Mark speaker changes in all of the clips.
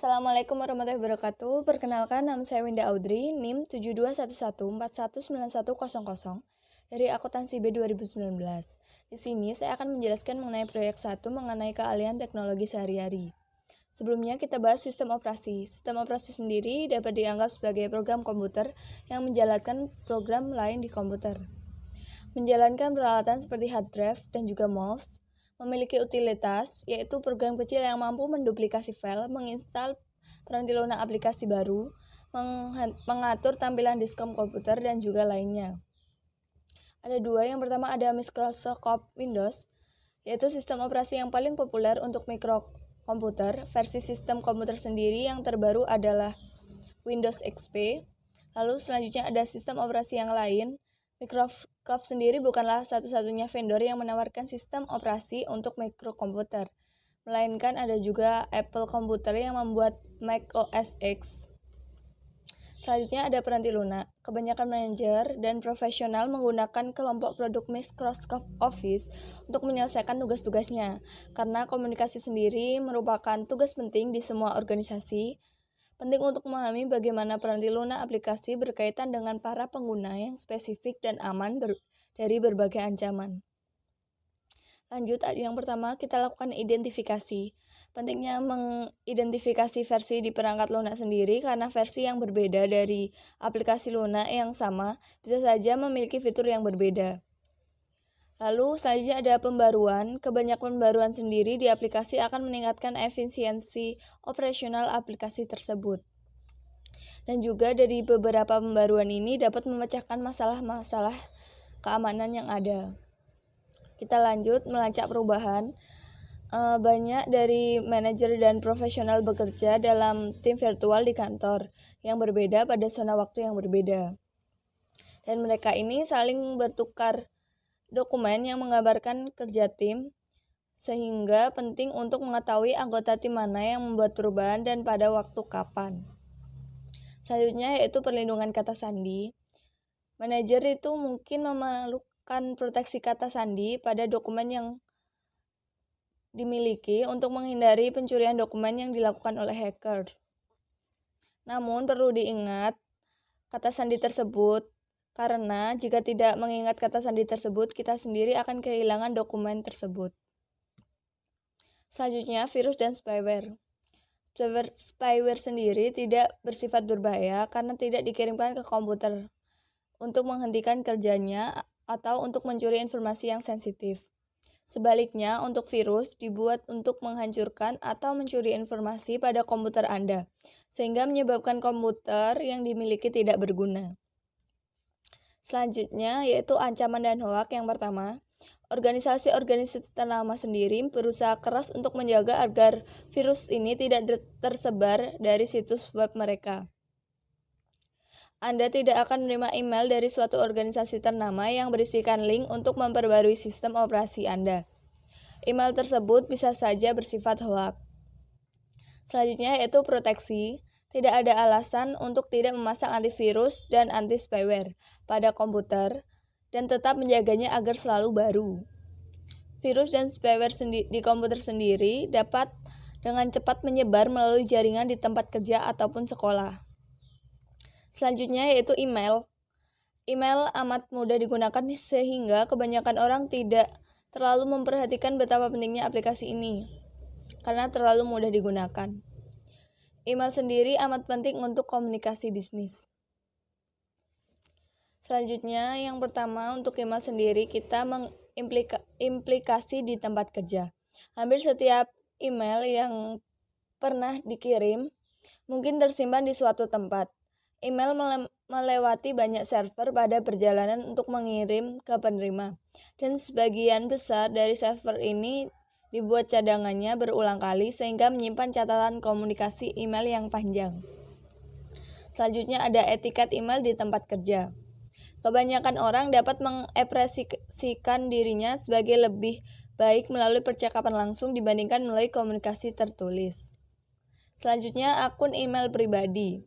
Speaker 1: Assalamualaikum warahmatullahi wabarakatuh. Perkenalkan, nama saya Winda Audrey, NIM 7211419100 dari akuntansi B 2019. Di sini saya akan menjelaskan mengenai proyek 1 mengenai keahlian teknologi sehari-hari. Sebelumnya kita bahas sistem operasi. Sistem operasi sendiri dapat dianggap sebagai program komputer yang menjalankan program lain di komputer. Menjalankan peralatan seperti hard drive dan juga mouse, memiliki utilitas, yaitu program kecil yang mampu menduplikasi file, menginstal peranti lunak aplikasi baru, mengatur tampilan diskom komputer, dan juga lainnya. Ada dua, yang pertama ada Microsoft Windows, yaitu sistem operasi yang paling populer untuk mikrokomputer. Versi sistem komputer sendiri yang terbaru adalah Windows XP. Lalu selanjutnya ada sistem operasi yang lain. Microsoft sendiri bukanlah satu-satunya vendor yang menawarkan sistem operasi untuk mikrokomputer, melainkan ada juga Apple Computer yang membuat Mac OS X. Selanjutnya ada peranti lunak. Kebanyakan manajer dan profesional menggunakan kelompok produk Microsoft Office untuk menyelesaikan tugas-tugasnya, karena komunikasi sendiri merupakan tugas penting di semua organisasi. Penting untuk memahami bagaimana peranti lunak aplikasi berkaitan dengan para pengguna yang spesifik dan aman dari berbagai ancaman. Lanjut, yang pertama kita lakukan identifikasi. Pentingnya mengidentifikasi versi di perangkat lunak sendiri karena versi yang berbeda dari aplikasi lunak yang sama bisa saja memiliki fitur yang berbeda. Lalu selanjutnya ada pembaruan. Kebanyakan pembaruan sendiri di aplikasi akan meningkatkan efisiensi operasional aplikasi tersebut. Dan juga dari beberapa pembaruan ini dapat memecahkan masalah-masalah keamanan yang ada. Kita lanjut melacak perubahan. Banyak dari manajer dan profesional bekerja dalam tim virtual di kantor yang berbeda pada zona waktu yang berbeda. Dan mereka ini saling bertukar dokumen yang menggambarkan kerja tim, sehingga penting untuk mengetahui anggota tim mana yang membuat perubahan dan pada waktu kapan. Selanjutnya yaitu perlindungan kata sandi. Manajer itu mungkin memerlukan proteksi kata sandi pada dokumen yang dimiliki untuk menghindari pencurian dokumen yang dilakukan oleh hacker. Namun perlu diingat kata sandi tersebut, karena jika tidak mengingat kata sandi tersebut, kita sendiri akan kehilangan dokumen tersebut. Selanjutnya, virus dan spyware. Spyware sendiri tidak bersifat berbahaya karena tidak dikirimkan ke komputer untuk menghentikan kerjanya atau untuk mencuri informasi yang sensitif. Sebaliknya, untuk virus dibuat untuk menghancurkan atau mencuri informasi pada komputer Anda, sehingga menyebabkan komputer yang dimiliki tidak berguna. Selanjutnya yaitu ancaman dan hoak. Yang pertama, organisasi-organisasi ternama sendiri berusaha keras untuk menjaga agar virus ini tidak tersebar dari situs web mereka. Anda tidak akan menerima email dari suatu organisasi ternama yang berisikan link untuk memperbarui sistem operasi Anda. Email tersebut bisa saja bersifat hoak. Selanjutnya yaitu proteksi. Tidak ada alasan untuk tidak memasang antivirus dan anti-spyware pada komputer dan tetap menjaganya agar selalu baru. Virus dan spyware di komputer sendiri dapat dengan cepat menyebar melalui jaringan di tempat kerja ataupun sekolah. Selanjutnya yaitu email. Email amat mudah digunakan sehingga kebanyakan orang tidak terlalu memperhatikan betapa pentingnya aplikasi ini karena terlalu mudah digunakan. Email sendiri amat penting untuk komunikasi bisnis. Selanjutnya, yang pertama untuk email sendiri kita mengimplikasi di tempat kerja. Hampir setiap email yang pernah dikirim mungkin tersimpan di suatu tempat. Email melewati banyak server pada perjalanan untuk mengirim ke penerima. Dan sebagian besar dari server ini dibuat cadangannya berulang kali sehingga menyimpan catatan komunikasi email yang panjang. Selanjutnya ada etiket email di tempat kerja. Kebanyakan orang dapat mengekspresikan dirinya sebagai lebih baik melalui percakapan langsung dibandingkan melalui komunikasi tertulis. Selanjutnya akun email pribadi.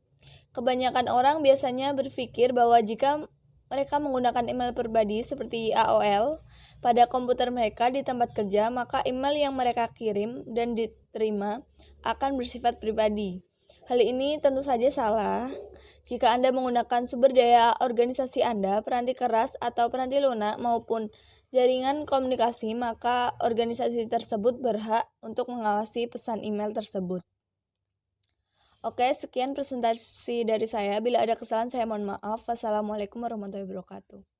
Speaker 1: Kebanyakan orang biasanya berpikir bahwa jika mereka menggunakan email pribadi seperti AOL pada komputer mereka di tempat kerja, maka email yang mereka kirim dan diterima akan bersifat pribadi. Hal ini tentu saja salah. Jika Anda menggunakan sumber daya organisasi Anda, peranti keras atau peranti lunak maupun jaringan komunikasi, maka organisasi tersebut berhak untuk mengawasi pesan email tersebut. Oke, sekian presentasi dari saya. Bila ada kesalahan, saya mohon maaf. Wassalamualaikum warahmatullahi wabarakatuh.